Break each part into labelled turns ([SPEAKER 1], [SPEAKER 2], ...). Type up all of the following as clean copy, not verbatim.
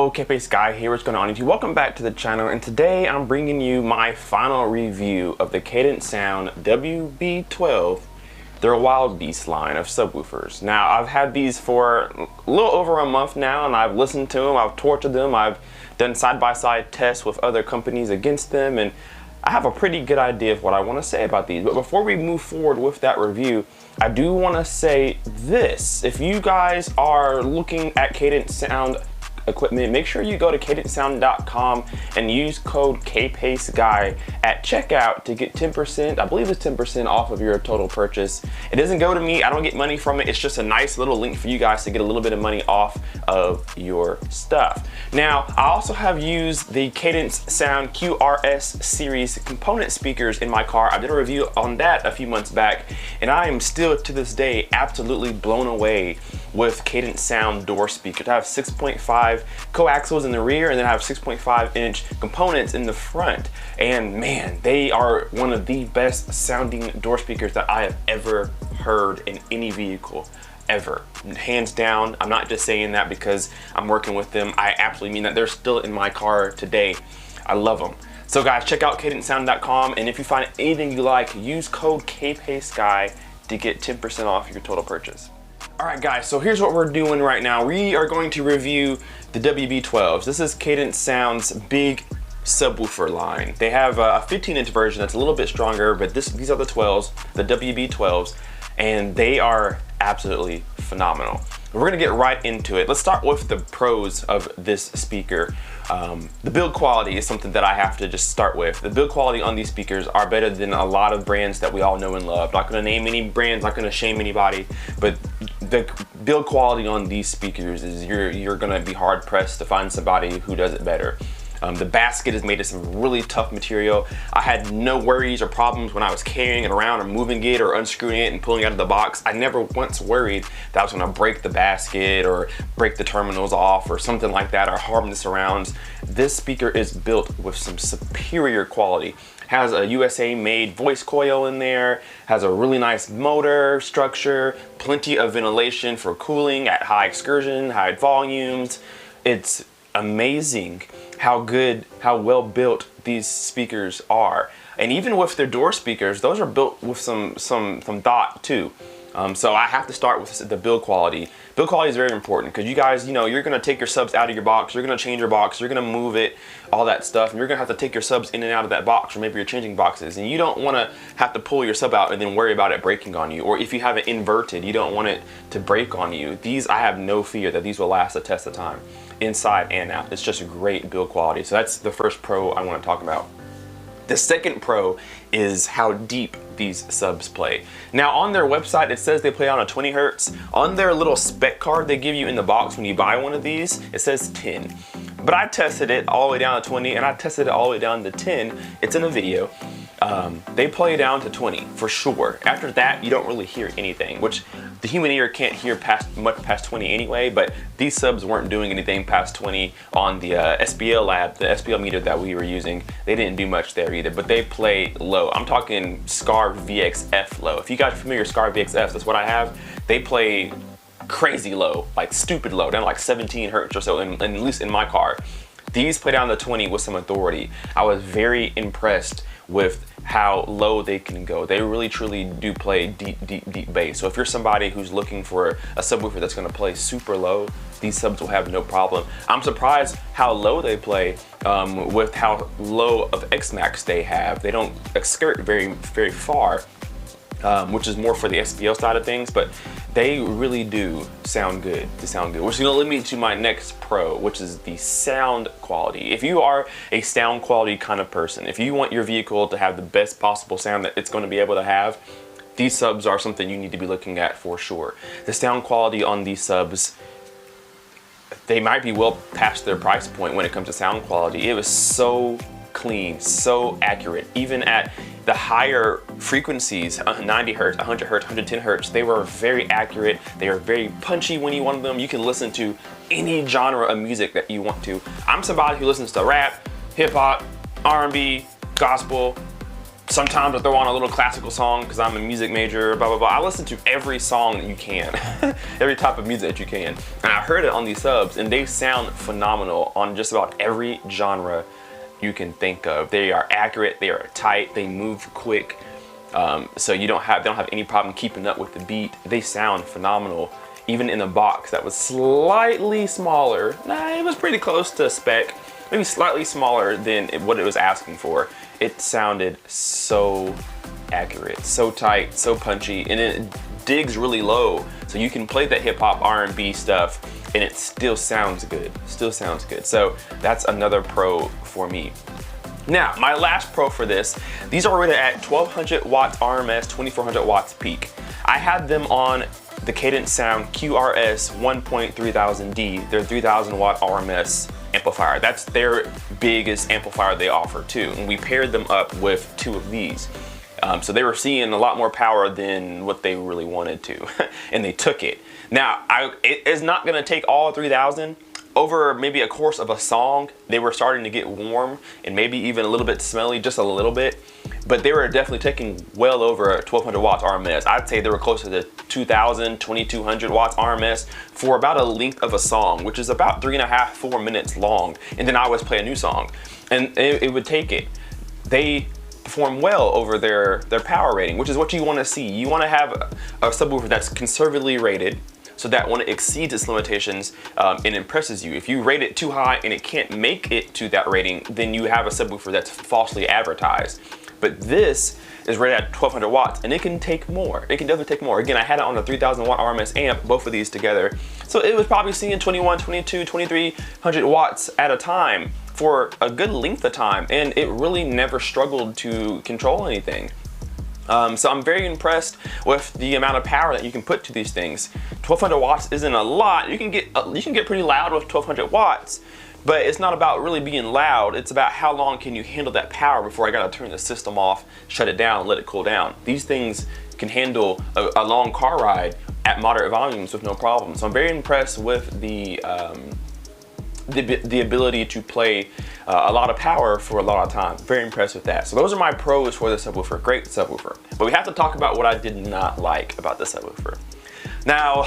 [SPEAKER 1] Yo, Kpaceguy here, what's going on YouTube? Welcome back to the channel, and today I'm bringing you my final review of the Cadence Sound WB12, their Wild Beast line of subwoofers. Now, I've had these for a little over a month now, and I've listened to them, I've tortured them, I've done side-by-side tests with other companies against them, and I have a pretty good idea of what I want to say about these. But before we move forward with that review, I do want to say this. If you guys are looking at Cadence Sound equipment, make sure you go to cadencesound.com and use code Kpaceguy at checkout to get 10%, I believe it's 10% off of your total purchase. It doesn't go to me, I don't get money from it, it's just a nice little link for you guys to get a little bit of money off of your stuff. Now, I also have used the Cadence Sound QRS series component speakers in my car. I did a review on that a few months back, and I am still to this day absolutely blown away with Cadence Sound door speakers. I have 6.5 coaxials in the rear, and then I have 6.5-inch components in the front. And man, they are one of the best sounding door speakers that I have ever heard in any vehicle, ever. Hands down. I'm not just saying that because I'm working with them. I absolutely mean that. They're still in my car today. I love them. So guys, check out cadencesound.com, and if you find anything you like, use code Kpaceguy to get 10% off your total purchase. Alright guys, so here's what we're doing right now. We are going to review the WB12s. This is Cadence Sound's big subwoofer line. They have a 15-inch version that's a little bit stronger, but these are the 12s, the WB12s, and they are absolutely phenomenal. We're gonna get right into it. Let's start with the pros of this speaker. The build quality is something that I have to just start with. The build quality on these speakers are better than a lot of brands that we all know and love. Not gonna name any brands, not gonna shame anybody, but the build quality on these speakers is you're gonna be hard pressed to find somebody who does it better. The basket is made of some really tough material. I had no worries or problems when I was carrying it around or moving it or unscrewing it and pulling it out of the box. I never once worried that I was gonna break the basket or break the terminals off or something like that or harm the surrounds. This speaker is built with some superior quality. Has a USA made voice coil in there, has a really nice motor structure, plenty of ventilation for cooling at high excursion, high volumes. It's amazing how well built these speakers are. And even with their door speakers, those are built with some thought too. So I have to start with the build quality. Build quality is very important because you guys, you're gonna take your subs out of your box, you're gonna change your box, you're gonna move it, all that stuff, and you're gonna have to take your subs in and out of that box, or maybe you're changing boxes, and you don't wanna have to pull your sub out and then worry about it breaking on you. Or if you have it inverted, you don't want it to break on you. These, I have no fear that these will last the test of time, inside and out. It's just a great build quality. So that's the first pro I wanna talk about. The second pro is how deep these subs play. Now on their website, it says they play on a 20 hertz. On their little spec card they give you in the box when you buy one of these, it says 10. But I tested it all the way down to 20, and I tested it all the way down to 10. It's in a video. They play down to 20 for sure. After that, you don't really hear anything, which the human ear can't hear much past 20 anyway, but these subs weren't doing anything past 20 on the SPL lab, the SPL meter that we were using. They didn't do much there either, but they play low. I'm talking SCAR VXF low. If you guys are familiar with SCAR VXF, that's what I have. They play crazy low, like stupid low, down to like 17 hertz or so, and at least in my car. These play down to 20 with some authority. I was very impressed with how low they can go. They really truly do play deep bass. So if you're somebody who's looking for a subwoofer that's gonna play super low, these subs will have no problem. I'm surprised how low they play with how low of X-Max they have. They don't skirt very far, which is more for the SPL side of things, but they really do sound good. They sound good, which is gonna lead me to my next pro, which is the sound quality. If you are a sound quality kind of person, if you want your vehicle to have the best possible sound that it's gonna be able to have, these subs are something you need to be looking at for sure. The sound quality on these subs, they might be well past their price point when it comes to sound quality. It was so clean, so accurate. Even at the higher frequencies, 90 hertz, 100 hertz, 110 hertz, they were very accurate. They are very punchy when you want them. You can listen to any genre of music that you want to. I'm somebody who listens to rap, hip hop, R&B, gospel, Sometimes I throw on a little classical song because I'm a music major, blah, blah, blah. I listen to every song that you can, every type of music that you can. And I heard it on these subs, and they sound phenomenal on just about every genre you can think of. They are accurate, they are tight, they move quick. So they don't have any problem keeping up with the beat. They sound phenomenal. Even in a box that was slightly smaller, it was pretty close to spec, maybe slightly smaller than what it was asking for. It sounded so accurate, so tight, so punchy, and it digs really low. So you can play that hip hop R&B stuff and it still sounds good, So that's another pro for me. Now, my last pro for this, these are rated at 1200 watts RMS, 2400 watts peak. I had them on the Cadence Sound QRS 1.3000D, their 3000 watt RMS amplifier. That's their biggest amplifier they offer too. And we paired them up with two of these. So they were seeing a lot more power than what they really wanted to, and they took it. Now, it is not gonna take all 3000. Over maybe a course of a song, they were starting to get warm and maybe even a little bit smelly, just a little bit. But they were definitely taking well over 1200 watts RMS. I'd say they were closer to 2000, 2200 watts RMS for about a length of a song, which is about 3.5, 4 minutes long. And then I always play a new song, and it would take it. They perform well over their power rating, which is what you want to see. You want to have a subwoofer that's conservatively rated, so that when it exceeds its limitations, it impresses you. If you rate it too high and it can't make it to that rating, then you have a subwoofer that's falsely advertised. But this is rated at 1200 watts, and it can take more. It can definitely take more. Again, I had it on a 3000 watt RMS amp, both of these together. So it was probably seeing 21, 22, 2300 watts at a time for a good length of time, and it really never struggled to control anything. So I'm very impressed with the amount of power that you can put to these things. 1200 watts isn't a lot. You can get pretty loud with 1200 watts, but it's not about really being loud. It's about how long can you handle that power before I gotta turn the system off, shut it down, let it cool down. These things can handle a long car ride at moderate volumes with no problem. So I'm very impressed with the ability to play a lot of power for a lot of time. Very impressed with that. So those are my pros for the subwoofer. Great subwoofer. But we have to talk about what I did not like about the subwoofer. Now,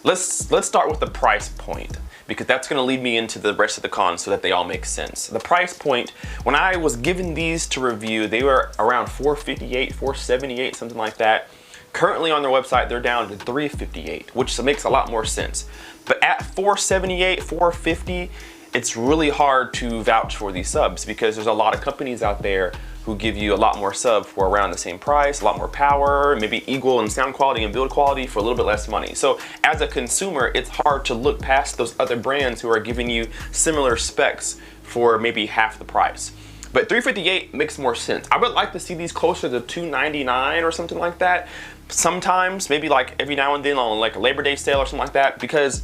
[SPEAKER 1] let's start with the price point, because that's gonna lead me into the rest of the cons so that they all make sense. The price point, when I was given these to review, they were around $458, $478, something like that. Currently on their website, they're down to $358, which makes a lot more sense. But at $478, $450, it's really hard to vouch for these subs, because there's a lot of companies out there who give you a lot more sub for around the same price, a lot more power, maybe equal in sound quality and build quality for a little bit less money. So as a consumer, it's hard to look past those other brands who are giving you similar specs for maybe half the price. But $358 makes more sense. I would like to see these closer to $299 or something like that. Sometimes, maybe like every now and then on like a Labor Day sale or something like that, because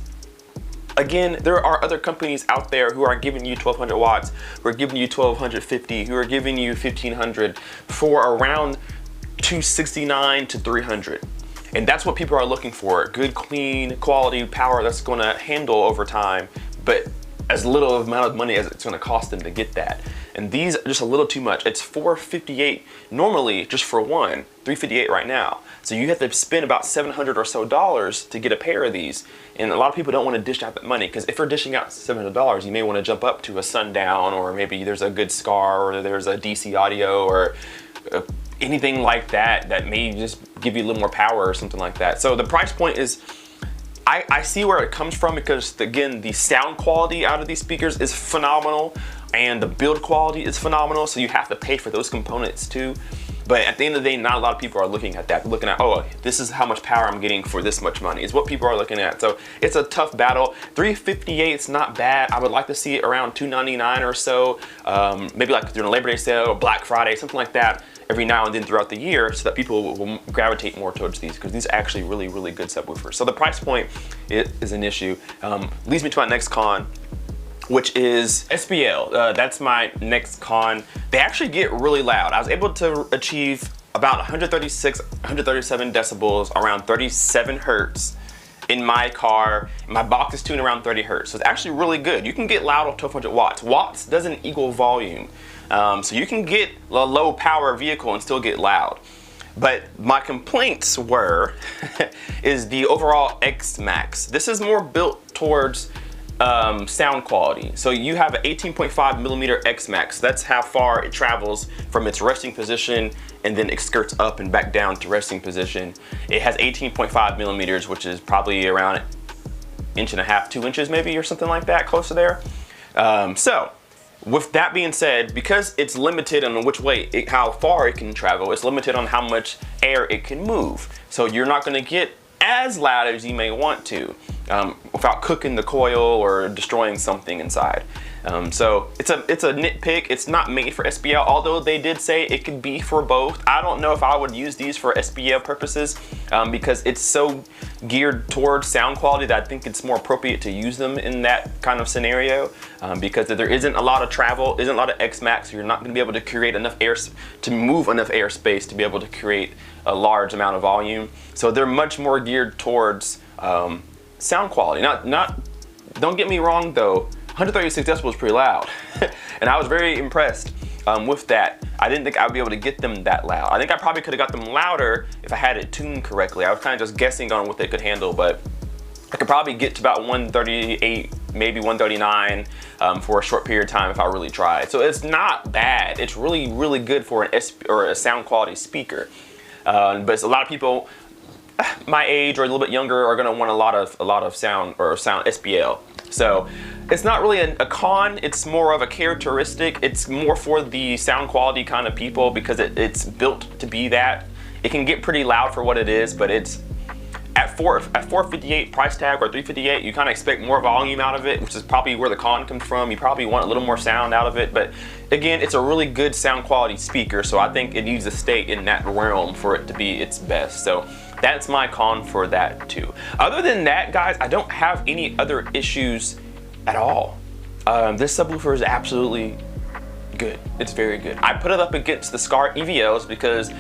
[SPEAKER 1] again, there are other companies out there who are giving you 1200 watts, who are giving you 1250, who are giving you 1500 for around 269 to 300. And that's what people are looking for. Good, clean, quality power that's gonna handle over time, but as little amount of money as it's gonna cost them to get that. And these are just a little too much. It's $458 normally just for one, $358 right now. So you have to spend about $700 or so to get a pair of these. And a lot of people don't want to dish out that money, because if you're dishing out $700, you may want to jump up to a Sundown, or maybe there's a good Scar, or there's a DC Audio, or anything like that that may just give you a little more power or something like that. So the price point is, I see where it comes from, because again, the sound quality out of these speakers is phenomenal, and the build quality is phenomenal, so you have to pay for those components too. But at the end of the day, not a lot of people are looking at that. They're looking at, oh, this is how much power I'm getting for this much money, is what people are looking at. So it's a tough battle. $358 is not bad. I would like to see it around $299 or so, maybe like during a Labor Day sale or Black Friday, something like that, every now and then throughout the year, so that people will gravitate more towards these, because these are actually really, really good subwoofers. So the price point is an issue. Leads me to my next con, which is SPL. That's my next con. They actually get really loud. I was able to achieve about 136, 137 decibels, around 37 hertz. in my car. My box is tuned around 30 hertz, so it's actually really good. You can get loud with 1200 watts. Watts doesn't equal volume. So you can get a low power vehicle and still get loud. But my complaints were, is the overall X Max. This is more built towards sound quality. So you have an 18.5 millimeter X Max. That's how far it travels from its resting position and then it skirts up and back down to resting position. It has 18.5 millimeters, which is probably around 1.5 inches, 2 inches maybe, or something like that, close to there. So with that being said, because it's limited on which way, how far it can travel, it's limited on how much air it can move. So you're not gonna get as loud as you may want to without cooking the coil or destroying something inside. So it's a nitpick. It's not made for SPL, although they did say it could be for both. I don't know if I would use these for SPL purposes because it's so geared towards sound quality that I think it's more appropriate to use them in that kind of scenario because there isn't a lot of travel, isn't a lot of X Max, so you're not going to be able to create enough air, to move enough airspace to be able to create a large amount of volume. So they're much more geared towards sound quality. Don't get me wrong though, 136 decibels is pretty loud. And I was very impressed with that. I didn't think I would be able to get them that loud. I think I probably could have got them louder if I had it tuned correctly. I was kind of just guessing on what they could handle, but I could probably get to about 138, maybe 139 for a short period of time if I really tried. So it's not bad. It's really, really good for a sound quality speaker. But a lot of people my age or a little bit younger are gonna want a lot of sound or sound SPL. So it's not really a con, it's more of a characteristic. It's more for the sound quality kind of people because it's built to be that. It can get pretty loud for what it is, but it's at $458 price tag or $358, you kind of expect more volume out of it, which is probably where the con comes from. You probably want a little more sound out of it, but again, it's a really good sound quality speaker, so I think it needs to stay in that realm for it to be its best. So that's my con for that too. Other than that, guys, I don't have any other issues at all. This subwoofer is absolutely good. It's very good. I put it up against the Scar EVOs because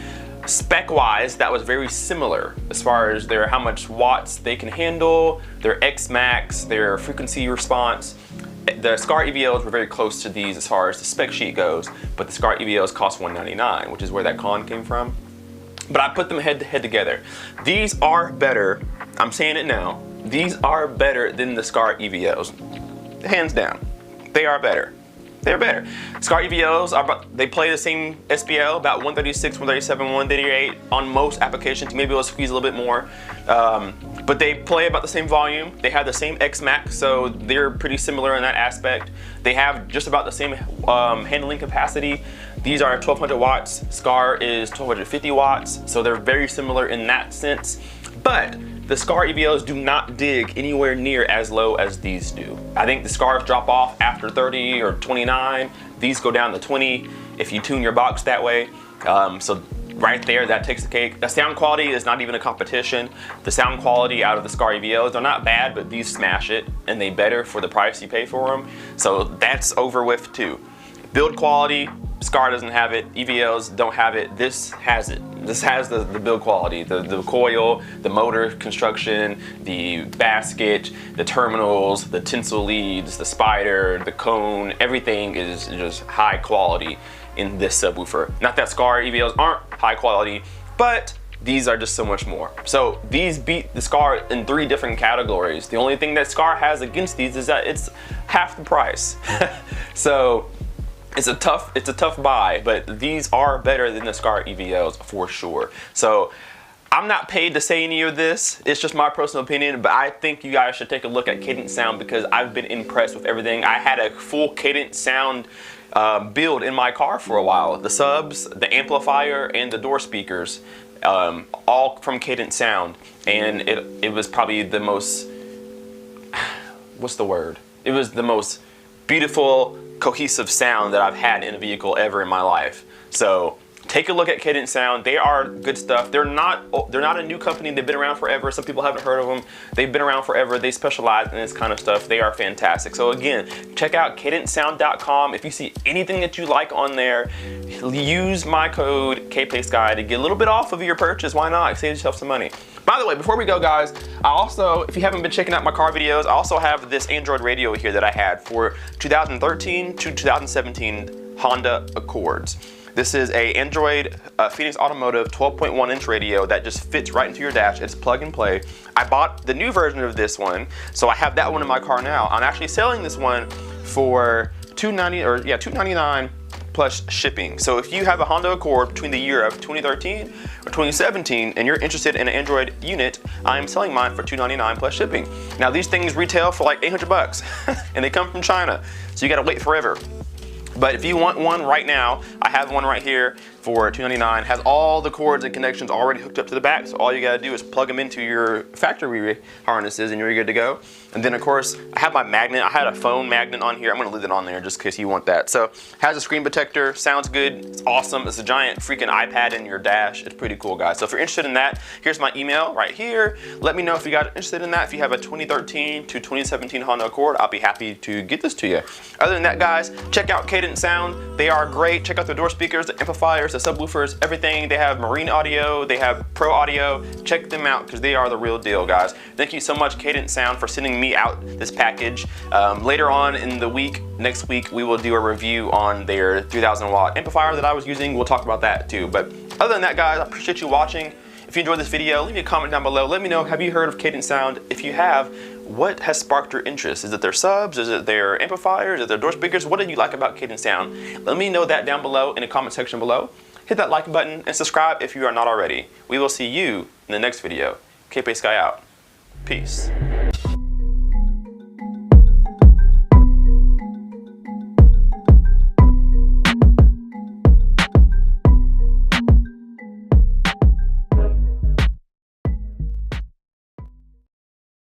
[SPEAKER 1] spec-wise, that was very similar as far as how much watts they can handle, their X Max, their frequency response. The Scar EVOs were very close to these as far as the spec sheet goes, but the Scar EVOs cost $199, which is where that con came from. But I put them head to head together. These are better, I'm saying it now, these are better than the Scar EVOs. Hands down, they are better. They're better. Scar EVOs, they play the same SPL, about 136, 137, 138 on most applications. You may be able to squeeze a little bit more, but they play about the same volume. They have the same X Max, so they're pretty similar in that aspect. They have just about the same handling capacity. These are 1200 watts. Scar is 1250 watts, so they're very similar in that sense. But the Scar EVOs do not dig anywhere near as low as these do. I think the Scars drop off after 30 or 29. These go down to 20 if you tune your box that way. So right there, that takes the cake. The sound quality is not even a competition. The sound quality out of the Scar EVOs, they're not bad, but these smash it, and they better for the price you pay for them. So that's over with too. Build quality, Scar doesn't have it, EVOs don't have it, this has it. This has the build quality, the coil, the motor construction, the basket, the terminals, the tinsel leads, the spider, the cone, everything is just high quality in this subwoofer. Not that Scar EVOs aren't high quality, but these are just so much more. So these beat the Scar in 3 different categories. The only thing that Scar has against these is that it's half the price. So it's a tough buy, but these are better than the Scar EVOs for sure. So I'm not paid to say any of this. It's just my personal opinion, but I think you guys should take a look at Cadence Sound because I've been impressed with everything. I had a full Cadence Sound build in my car for a while. The subs, the amplifier, and the door speakers, all from Cadence Sound. And it was probably the most, what's the word? It was the most beautiful, cohesive sound that I've had in a vehicle ever in my life. So take a look at Cadence Sound. They are good stuff. They're not a new company. They've been around forever. Some people haven't heard of them. They've been around forever. They specialize in this kind of stuff. They are fantastic. So again, check out cadencesound.com. If you see anything that you like on there, use my code Kpaceguy to get a little bit off of your purchase. Why not? Save yourself some money. By the way, before we go, guys, I also, if you haven't been checking out my car videos, I also have this Android radio here that I had for 2013 to 2017 Honda Accords. This is a Android Phoenix Automotive 12.1-inch radio that just fits right into your dash. It's plug and play. I bought the new version of this one, so I have that one in my car now. I'm actually selling this one for $299 plus shipping. So if you have a Honda Accord between the year of 2013 or 2017 and you're interested in an Android unit, I am selling mine for $299 plus shipping. Now these things retail for like 800 bucks and they come from China, so you gotta wait forever. But if you want one right now, I have one right here for $299. Has all the cords and connections already hooked up to the back, so all you gotta do is plug them into your factory harnesses and you're good to go. And then of course, I have my magnet. I had a phone magnet on here. I'm gonna leave it on there just in case you want that. So, has a screen protector, sounds good, it's awesome. It's a giant freaking iPad in your dash. It's pretty cool, guys. So if you're interested in that, here's my email right here. Let me know if you got interested in that. If you have a 2013 to 2017 Honda Accord, I'll be happy to get this to you. Other than that, guys, check out Cadence Sound. They are great. Check out the door speakers, the amplifiers, the subwoofers, everything. They have marine audio, they have pro audio. Check them out because they are the real deal, guys. Thank you so much, Cadence Sound, for sending me out this package. Later on in the week, next week, we will do a review on their 3000 watt amplifier that I was using. We'll talk about that too. But other than that, guys, I appreciate you watching. If you enjoyed this video, leave me a comment down below. Let me know, have you heard of Cadence Sound? If you have, what has sparked your interest? Is it their subs? Is it their amplifiers? Is it their door speakers? What did you like about Cadence Sound? Let me know that down below in the comment section below. Hit that like button and subscribe if you are not already. We will see you in the next video. Kpaceguy out. Peace.